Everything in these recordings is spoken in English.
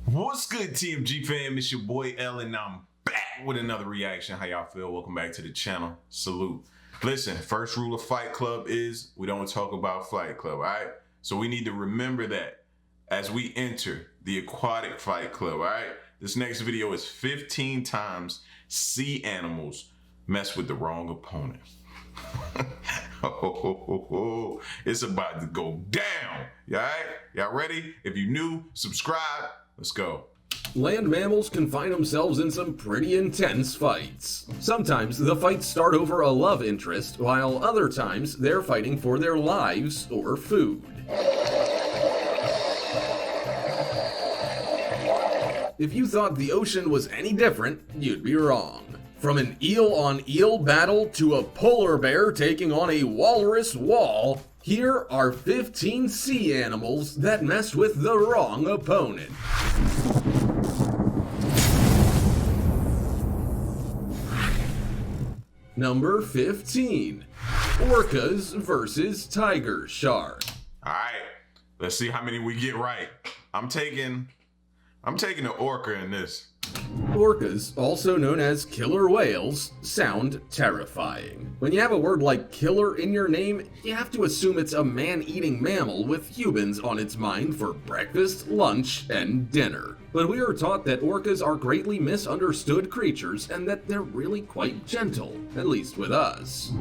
What's good, TMG fam? It's your boy L, and I'm back with another reaction. How y'all feel? Welcome back to the channel. Salute. Listen, first rule of Fight Club is we don't talk about Fight Club, all right? So we need to remember that as we enter the aquatic Fight Club, all right? This next video is 15 times sea animals mess with the wrong opponent. It's about to go down. All right? Y'all ready? If you're new, subscribe. Let's go. Land mammals can find themselves in some pretty intense fights. Sometimes the fights start over a love interest, while other times they're fighting for their lives or food. If you thought the ocean was any different, you'd be wrong. From an eel-on-eel battle to a polar bear taking on a walrus wall, here are 15 sea animals that messed with the wrong opponent. Number 15. Orcas versus tiger shark. All right, let's see how many we get right. I'm taking the orca in this. Orcas, also known as killer whales, sound terrifying. When you have a word like killer in your name, you have to assume it's a man-eating mammal with humans on its mind for breakfast, lunch, and dinner. But we are taught that orcas are greatly misunderstood creatures and that they're really quite gentle, at least with us.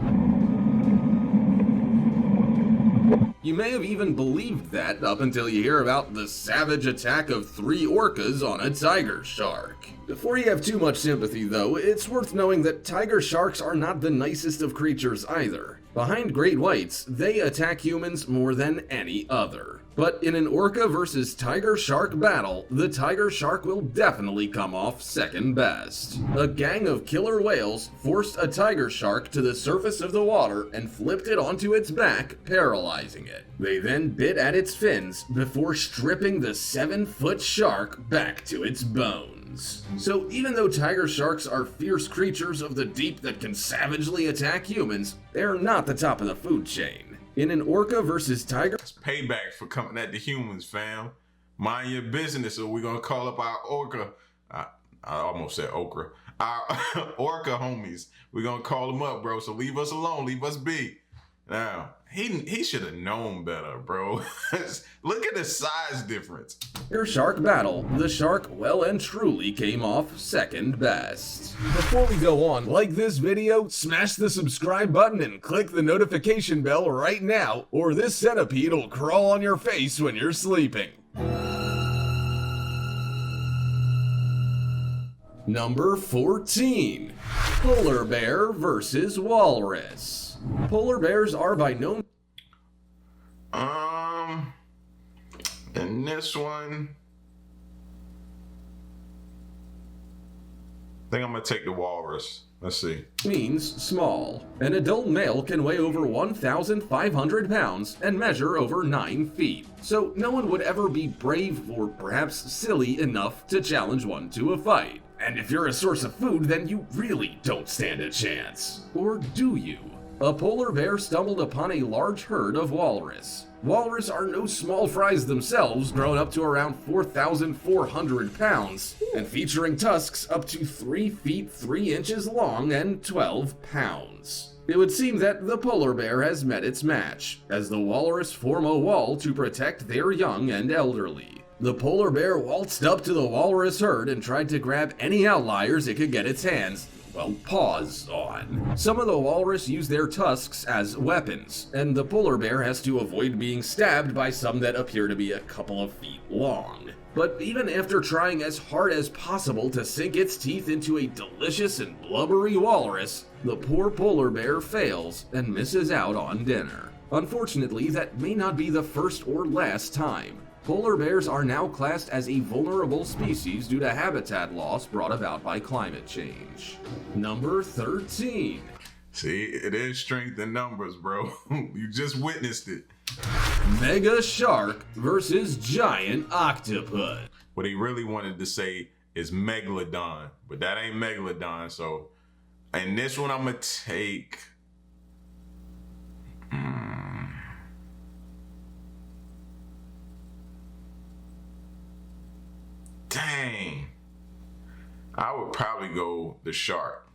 You may have even believed that up until you hear about the savage attack of 3 orcas on a tiger shark. Before you have too much sympathy though, it's worth knowing that tiger sharks are not the nicest of creatures either. Behind great whites, they attack humans more than any other. But in an orca versus tiger shark battle, the tiger shark will definitely come off second best. A gang of killer whales forced a tiger shark to the surface of the water and flipped it onto its back, paralyzing it. They then bit at its fins before stripping the 7-foot shark back to its bones. So even though tiger sharks are fierce creatures of the deep that can savagely attack humans, they're not the top of the food chain. In an orca versus tiger... It's payback for coming at the humans, fam. Mind your business, or we're gonna call up our orca. I almost said okra. Our orca homies. We're gonna call them up, bro. So leave us alone. Leave us be. Now, he should have known better, bro. Look at the size difference. Your shark battle, the shark well and truly came off second best. Before we go on, like this video, smash the subscribe button and click the notification bell right now, or this centipede will crawl on your face when you're sleeping. Number 14. Polar bear versus walrus. Polar bears are by no... And this one, I think I'm gonna take the walrus. Let's see. means small. An adult male can weigh over 1,500 pounds and measure over 9 feet. So no one would ever be brave or perhaps silly enough to challenge one to a fight. And if you're a source of food, then you really don't stand a chance. Or do you? A polar bear stumbled upon a large herd of walrus. Walrus are no small fries themselves, grown up to around 4,400 pounds, and featuring tusks up to 3 feet 3 inches long and 12 pounds. It would seem that the polar bear has met its match, as the walrus form a wall to protect their young and elderly. The polar bear waltzed up to the walrus herd and tried to grab any outliers it could get its hands, paws on. Some of the walrus use their tusks as weapons, and the polar bear has to avoid being stabbed by some that appear to be a couple of feet long. But even after trying as hard as possible to sink its teeth into a delicious and blubbery walrus, the poor polar bear fails and misses out on dinner. Unfortunately, that may not be the first or last time. Polar bears are now classed as a vulnerable species due to habitat loss brought about by climate change. Number 13. See, it is strength in numbers, bro. You just witnessed it. Mega shark versus giant octopus. What he really wanted to say is megalodon, but that ain't megalodon. So, and this one I'm gonna take. Dang. I would probably go the shark.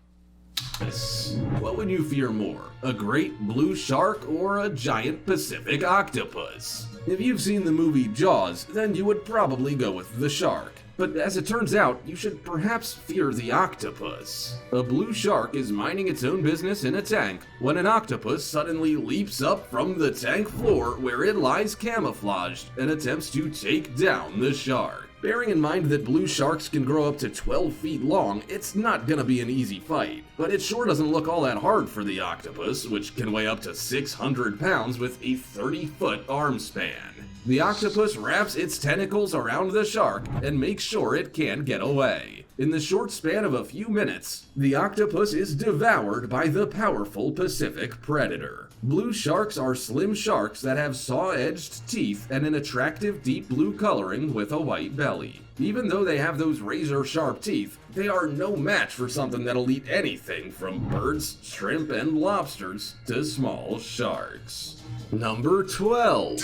What would you fear more, a great blue shark or a giant Pacific octopus? If you've seen the movie Jaws, then you would probably go with the shark. But as it turns out, you should perhaps fear the octopus. A blue shark is minding its own business in a tank when an octopus suddenly leaps up from the tank floor where it lies camouflaged and attempts to take down the shark. Bearing in mind that blue sharks can grow up to 12 feet long, it's not gonna be an easy fight. But it sure doesn't look all that hard for the octopus, which can weigh up to 600 pounds with a 30-foot arm span. The octopus wraps its tentacles around the shark and makes sure it can't get away. In the short span of a few minutes, the octopus is devoured by the powerful Pacific predator. Blue sharks are slim sharks that have saw-edged teeth and an attractive deep blue coloring with a white belly. Even though they have those razor-sharp teeth, they are no match for something that'll eat anything from birds, shrimp, and lobsters to small sharks. Number 12.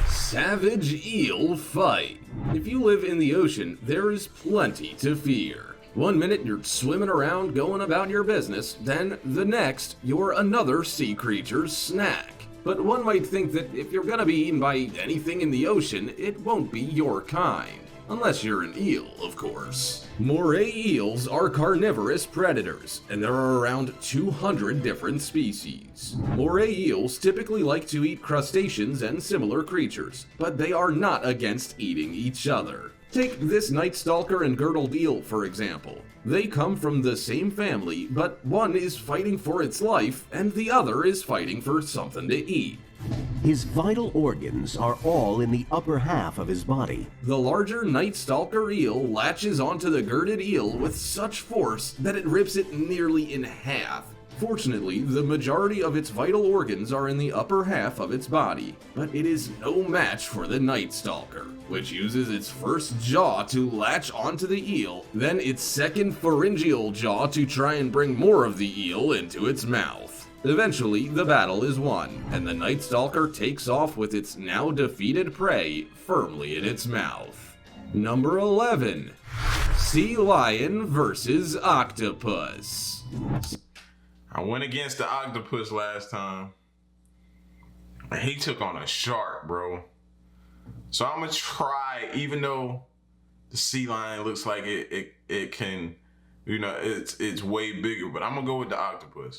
Savage eel fight. If you live in the ocean, there is plenty to fear. One minute you're swimming around going about your business, then the next you're another sea creature's snack. But one might think that if you're gonna be eaten by anything in the ocean, it won't be your kind. Unless you're an eel, of course. Moray eels are carnivorous predators, and there are around 200 different species. Moray eels typically like to eat crustaceans and similar creatures, but they are not against eating each other. Take this night stalker and girdled eel, for example. They come from the same family, but one is fighting for its life, and the other is fighting for something to eat. His vital organs are all in the upper half of his body. The larger night stalker eel latches onto the girded eel with such force that it rips it nearly in half. Fortunately, the majority of its vital organs are in the upper half of its body, but it is no match for the night stalker, which uses its first jaw to latch onto the eel, then its second pharyngeal jaw to try and bring more of the eel into its mouth. Eventually, the battle is won, and the night stalker takes off with its now defeated prey firmly in its mouth. Number 11. Sea lion versus octopus. I went against the octopus last time. He took on a shark, bro. So I'm gonna try, even though the sea lion looks like it can, you know, it's way bigger, but I'm gonna go with the octopus.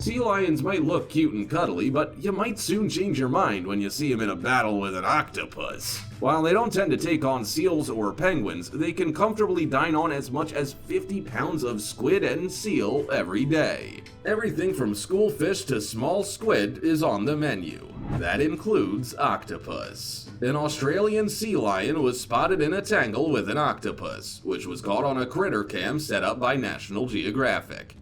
Sea lions might look cute and cuddly, but you might soon change your mind when you see them in a battle with an octopus. While they don't tend to take on seals or penguins, they can comfortably dine on as much as 50 pounds of squid and seal every day. Everything from school fish to small squid is on the menu. That includes octopus. An Australian sea lion was spotted in a tangle with an octopus, which was caught on a critter cam set up by National Geographic.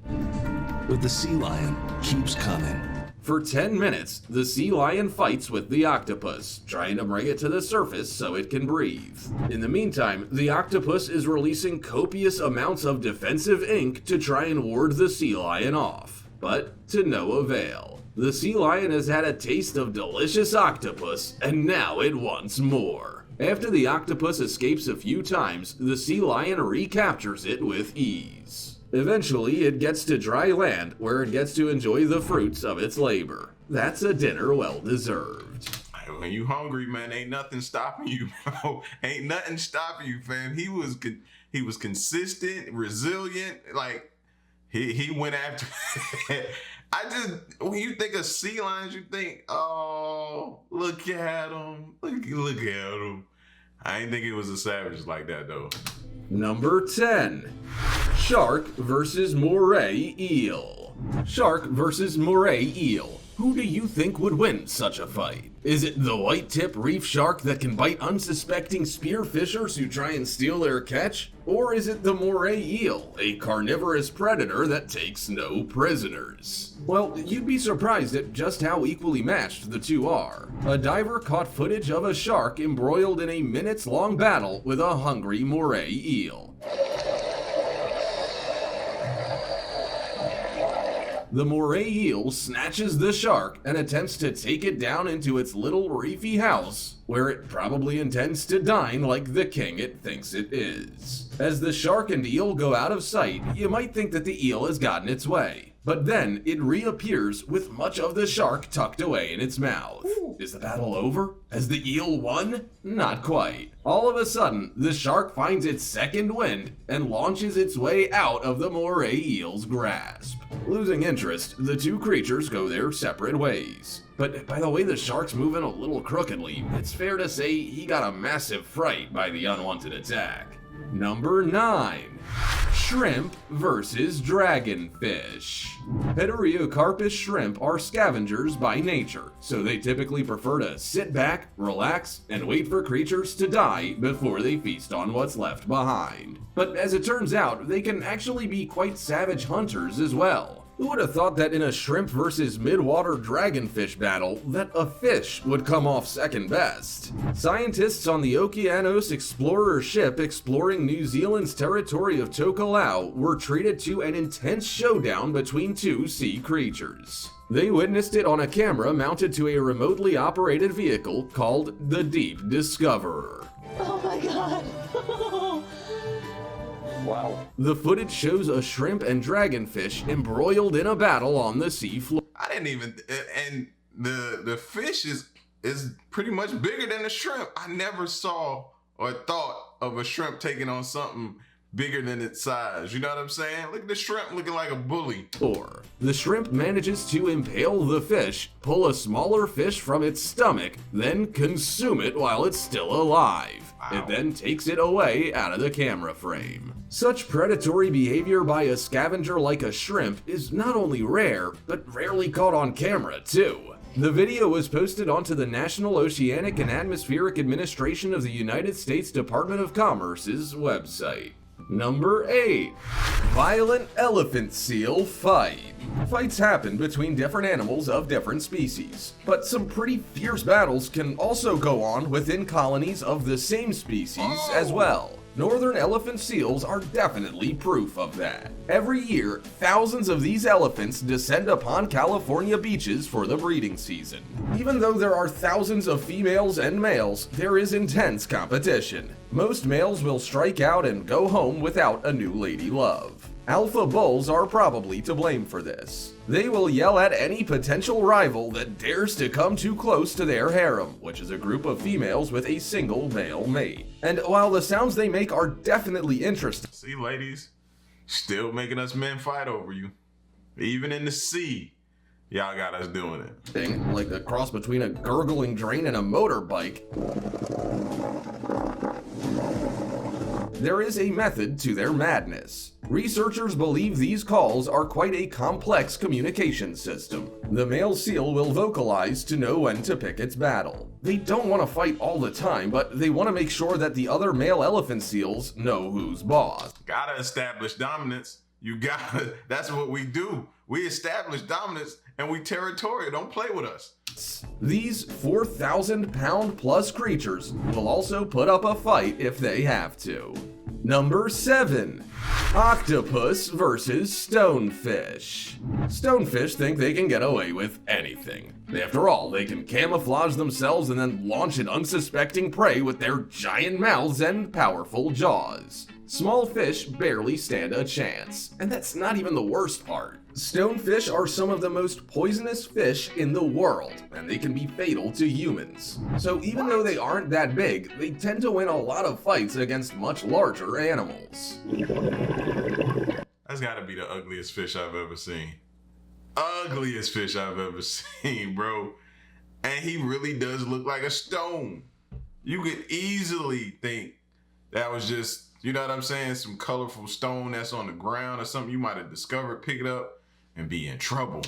But the sea lion keeps coming. For 10 minutes, the sea lion fights with the octopus, trying to bring it to the surface so it can breathe. In the meantime, the octopus is releasing copious amounts of defensive ink to try and ward the sea lion off, but to no avail. The sea lion has had a taste of delicious octopus, and now it wants more. After the octopus escapes a few times, the sea lion recaptures it with ease. Eventually, it gets to dry land, where it gets to enjoy the fruits of its labor. That's a dinner well deserved. When you hungry, man, ain't nothing stopping you, bro. Ain't nothing stopping you, fam. He was consistent, resilient. Like he went after. When you think of sea lions, you think, oh, look at him, look at him. I ain't think it was a savage like that though. Number 10. Shark versus Moray eel. Shark versus Moray eel. Who do you think would win such a fight? Is it the white-tip reef shark that can bite unsuspecting spearfishers who try and steal their catch? Or is it the Moray eel, a carnivorous predator that takes no prisoners? Well, you'd be surprised at just how equally matched the two are. A diver caught footage of a shark embroiled in a minutes-long battle with a hungry Moray eel. The moray eel snatches the shark and attempts to take it down into its little reefy house, where it probably intends to dine like the king it thinks it is. As the shark and eel go out of sight, you might think that the eel has gotten its way. But then it reappears with much of the shark tucked away in its mouth. Is the battle over? Has the eel won? Not quite. All of a sudden, the shark finds its second wind and launches its way out of the moray eel's grasp. Losing interest, the two creatures go their separate ways. But by the way the shark's moving a little crookedly, it's fair to say he got a massive fright by the unwanted attack. Number 9. Shrimp versus dragonfish. Heteriocarpus shrimp are scavengers by nature, so they typically prefer to sit back, relax, and wait for creatures to die before they feast on what's left behind. But as it turns out, they can actually be quite savage hunters as well. Who would have thought that in a shrimp versus midwater dragonfish battle, that a fish would come off second best? Scientists on the Okeanos Explorer ship exploring New Zealand's territory of Tokelau were treated to an intense showdown between two sea creatures. They witnessed it on a camera mounted to a remotely operated vehicle called the Deep Discoverer. Oh my god! Wow. The footage shows a shrimp and dragonfish embroiled in a battle on the sea floor. I didn't even, and the fish is pretty much bigger than the shrimp. I never saw or thought of a shrimp taking on something bigger than its size. You know what I'm saying? Look at the shrimp looking like a bully. The shrimp manages to impale the fish, pull a smaller fish from its stomach, then consume it while it's still alive. Wow. It then takes it away out of the camera frame. Such predatory behavior by a scavenger like a shrimp is not only rare, but rarely caught on camera too. The video was posted onto the National Oceanic and Atmospheric Administration of the United States Department of Commerce's website. Number 8. Violent elephant seal fight. Fights happen between different animals of different species, but some pretty fierce battles can also go on within colonies of the same species as well. Northern elephant seals are definitely proof of that. Every year, thousands of these elephants descend upon California beaches for the breeding season. Even though there are thousands of females and males, there is intense competition. Most males will strike out and go home without a new lady love. Alpha bulls are probably to blame for this. They will yell at any potential rival that dares to come too close to their harem, which is a group of females with a single male mate. And while the sounds they make are definitely interesting. See, ladies, still making us men fight over you. Even in the sea, y'all got us doing it. Like the cross between a gurgling drain and a motorbike. There is a method to their madness. Researchers believe these calls are quite a complex communication system. The male seal will vocalize to know when to pick its battle. They don't want to fight all the time, but they want to make sure that the other male elephant seals know who's boss. Gotta establish dominance. That's what we do. We establish dominance and we territorial. Don't play with us. These 4,000-pound plus creatures will also put up a fight if they have to. Number 7. Octopus versus stonefish. Stonefish think they can get away with anything. After all, they can camouflage themselves and then launch at unsuspecting prey with their giant mouths and powerful jaws. Small fish barely stand a chance, and that's not even the worst part. Stonefish are some of the most poisonous fish in the world, and they can be fatal to humans. So even though they aren't that big, they tend to win a lot of fights against much larger animals. That's gotta be the ugliest fish I've ever seen. Ugliest fish I've ever seen, bro. And he really does look like a stone. You could easily think that was just, you know what I'm saying, some colorful stone that's on the ground or something you might have discovered, pick it up, and be in trouble.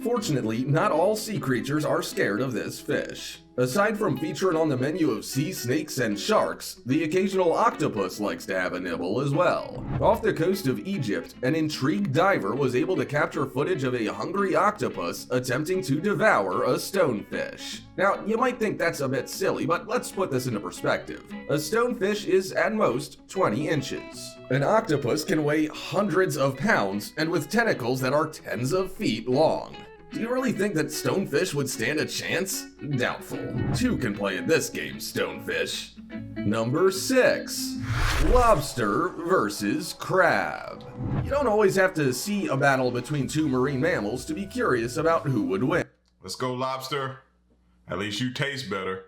Fortunately, not all sea creatures are scared of this fish. Aside from featuring on the menu of sea snakes and sharks, the occasional octopus likes to have a nibble as well. Off the coast of Egypt, an intrigued diver was able to capture footage of a hungry octopus attempting to devour a stonefish. Now, you might think that's a bit silly, but let's put this into perspective. A stonefish is at most 20 inches. An octopus can weigh hundreds of pounds and with tentacles that are tens of feet long. Do you really think that stonefish would stand a chance? Doubtful. Two can play at this game, stonefish. Number 6. Lobster versus crab. You don't always have to see a battle between two marine mammals to be curious about who would win. Let's go, lobster. At least you taste better.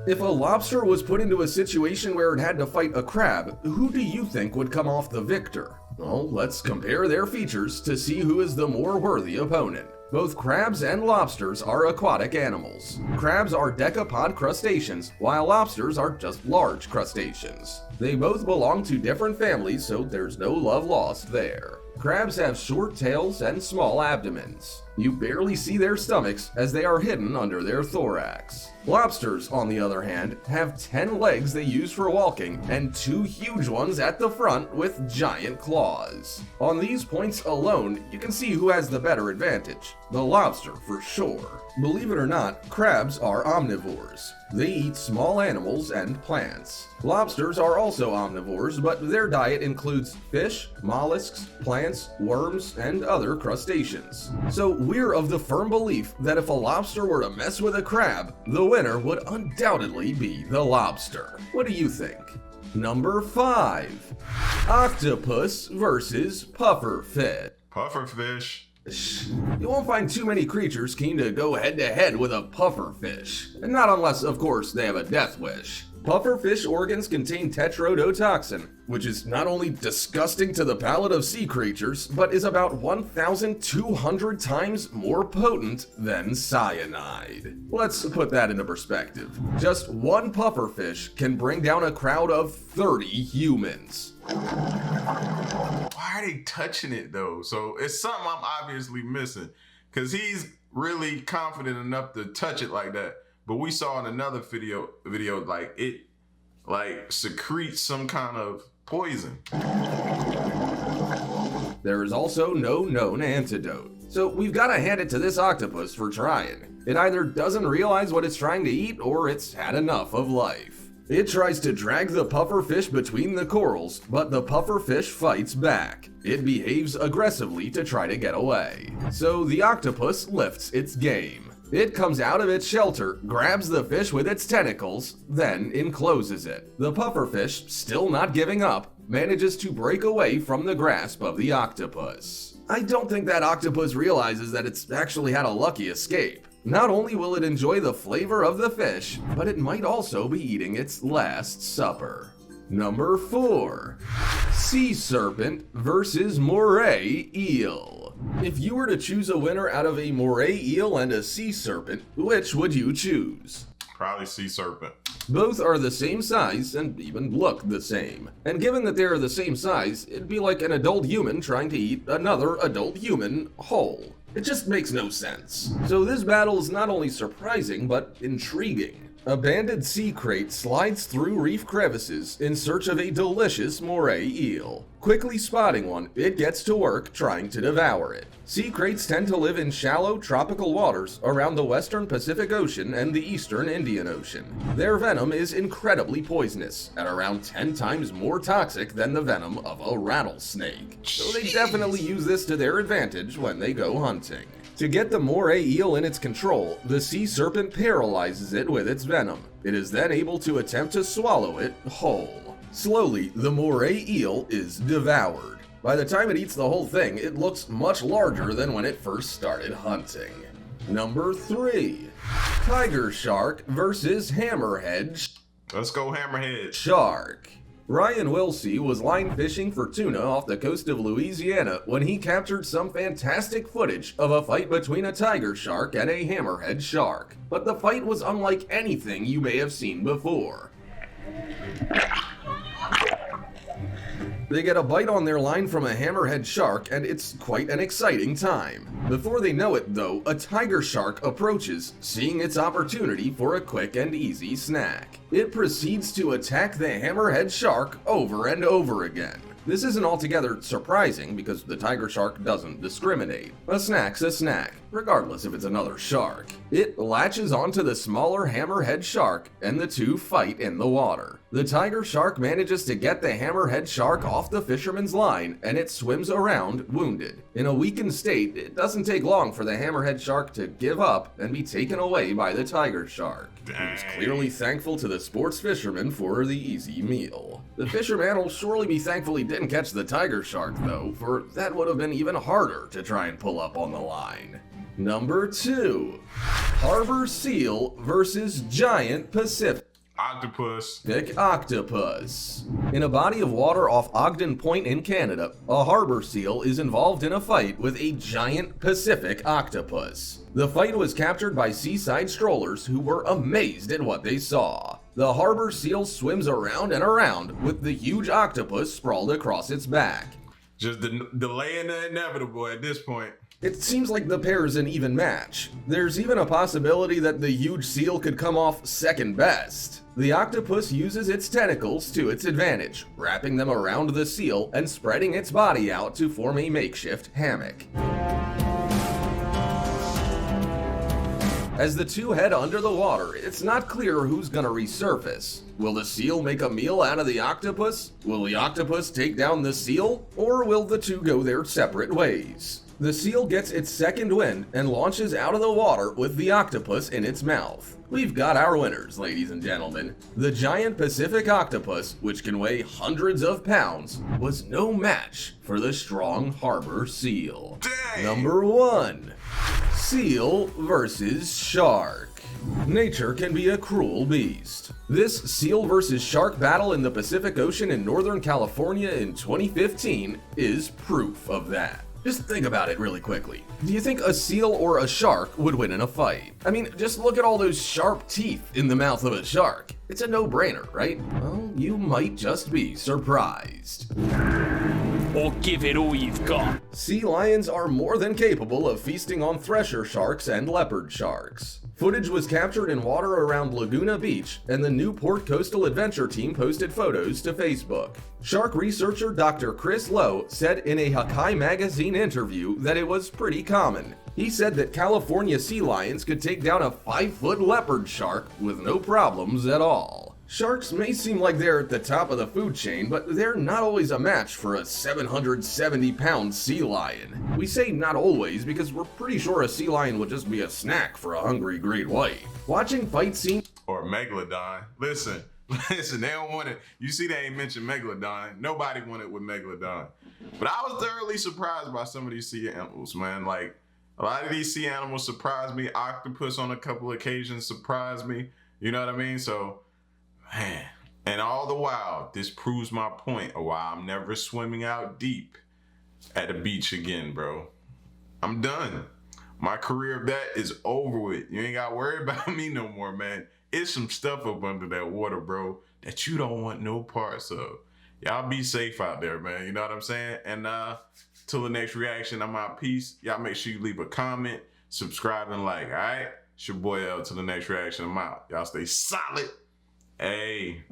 If a lobster was put into a situation where it had to fight a crab, who do you think would come off the victor? Well, let's compare their features to see who is the more worthy opponent. Both crabs and lobsters are aquatic animals. Crabs are decapod crustaceans, while lobsters are just large crustaceans. They both belong to different families, so there's no love lost there. Crabs have short tails and small abdomens. You barely see their stomachs as they are hidden under their thorax. Lobsters, on the other hand, have 10 legs they use for walking and 2 huge ones at the front with giant claws. On these points alone, you can see who has the better advantage. The lobster for sure. Believe it or not, crabs are omnivores. They eat small animals and plants. Lobsters are also omnivores, but their diet includes fish, mollusks, plants, worms, and other crustaceans. So we're of the firm belief that if a lobster were to mess with a crab, the winner would undoubtedly be the lobster. What do you think? Number 5. Octopus versus pufferfish. Pufferfish. You won't find too many creatures keen to go head-to-head with a pufferfish. And not unless, of course, they have a death wish. Pufferfish organs contain tetrodotoxin, which is not only disgusting to the palate of sea creatures, but is about 1,200 times more potent than cyanide. Let's put that into perspective. Just one pufferfish can bring down a crowd of 30 humans. Why are they touching it though? So it's something I'm obviously missing, because he's really confident enough to touch it like that. But we saw in another video like it secretes some kind of poison. There is also no known antidote. So we've got to hand it to this octopus for trying. It either doesn't realize what it's trying to eat or it's had enough of life. It tries to drag the pufferfish between the corals, but the pufferfish fights back. It behaves aggressively to try to get away. So the octopus lifts its game. It comes out of its shelter, grabs the fish with its tentacles, then encloses it. The pufferfish, still not giving up, manages to break away from the grasp of the octopus. I don't think that octopus realizes that it's actually had a lucky escape. Not only will it enjoy the flavor of the fish, but it might also be eating its last supper. Number 4. Sea serpent versus moray eel. If you were to choose a winner out of a moray eel and a sea serpent, which would you choose? Probably sea serpent. Both are the same size and even look the same. And given that they are the same size, it'd be like an adult human trying to eat another adult human whole. It just makes no sense. So this battle is not only surprising, but intriguing. A banded sea crate slides through reef crevices in search of a delicious moray eel. Quickly spotting one, it gets to work trying to devour it. Sea crates tend to live in shallow tropical waters around the western Pacific Ocean and the eastern Indian Ocean. Their venom is incredibly poisonous, at around 10 times more toxic than the venom of a rattlesnake. So they definitely use this to their advantage when they go hunting. To get the moray eel in its control, the sea serpent paralyzes it with its venom. It is then able to attempt to swallow it whole. Slowly, the moray eel is devoured. By the time it eats the whole thing, it looks much larger than when it first started hunting. Number 3. Tiger shark versus hammerhead. Let's go hammerhead. Shark. Ryan Wilsey was line fishing for tuna off the coast of Louisiana when he captured some fantastic footage of a fight between a tiger shark and a hammerhead shark. But the fight was unlike anything you may have seen before. They get a bite on their line from a hammerhead shark, and it's quite an exciting time. Before they know it, though, a tiger shark approaches, seeing its opportunity for a quick and easy snack. It proceeds to attack the hammerhead shark over and over again. This isn't altogether surprising because the tiger shark doesn't discriminate. A snack's a snack, regardless if it's another shark. It latches onto the smaller hammerhead shark, and the two fight in the water. The tiger shark manages to get the hammerhead shark off the fisherman's line, and it swims around wounded. In a weakened state, it doesn't take long for the hammerhead shark to give up and be taken away by the tiger shark. He was clearly thankful to the sports fisherman for the easy meal. The fisherman will surely be thankful he didn't catch the tiger shark, though, for that would have been even harder to try and pull up on the line. Number 2. Harbor seal versus giant Pacific octopus. In a body of water off Ogden Point in Canada, a harbor seal is involved in a fight with a giant Pacific octopus. The fight was captured by seaside strollers who were amazed at what they saw. The harbor seal swims around and around with the huge octopus sprawled across its back. Just delaying the inevitable at this point. It seems like the pair's an even match. There's even a possibility that the huge seal could come off second best. The octopus uses its tentacles to its advantage, wrapping them around the seal and spreading its body out to form a makeshift hammock. As the two head under the water, it's not clear who's gonna resurface. Will the seal make a meal out of the octopus? Will the octopus take down the seal? Or will the two go their separate ways? The seal gets its second wind and launches out of the water with the octopus in its mouth. We've got our winners, ladies and gentlemen. The giant Pacific octopus, which can weigh hundreds of pounds, was no match for the strong harbor seal. Dang. Number 1. Seal versus shark. Nature can be a cruel beast. This seal versus shark battle in the Pacific Ocean in Northern California in 2015 is proof of that. Just think about it really quickly. Do you think a seal or a shark would win in a fight? I mean, just look at all those sharp teeth in the mouth of a shark. It's a no-brainer, right? Well, you might just be surprised. Or give it all you've got. Sea lions are more than capable of feasting on thresher sharks and leopard sharks. Footage was captured in water around Laguna Beach, and the Newport Coastal Adventure Team posted photos to Facebook. Shark researcher Dr. Chris Lowe said in a Hakai magazine interview that it was pretty common. He said that California sea lions could take down a 5-foot leopard shark with no problems at all. Sharks may seem like they're at the top of the food chain, but they're not always a match for a 770-pound sea lion. We say not always because we're pretty sure a sea lion would just be a snack for a hungry great white. Watching fight scenes Or Megalodon. Listen, they don't want it. You see they ain't mentioned Megalodon. Nobody wanted with Megalodon. But I was thoroughly surprised by some of these sea animals, man. Like, a lot of these sea animals surprised me. Octopus on a couple occasions surprised me. You know what I mean? So, man. And all the while, this proves my point of why I'm never swimming out deep at the beach again, bro. I'm done. My career of that is over with. You ain't got to worry about me no more, man. It's some stuff up under that water, bro, that you don't want no parts of. Y'all be safe out there, man. You know what I'm saying? And till the next reaction, I'm out. Peace. Y'all make sure you leave a comment, subscribe, and like, all right? It's your boy L. Till the next reaction, I'm out. Y'all stay solid. Hey.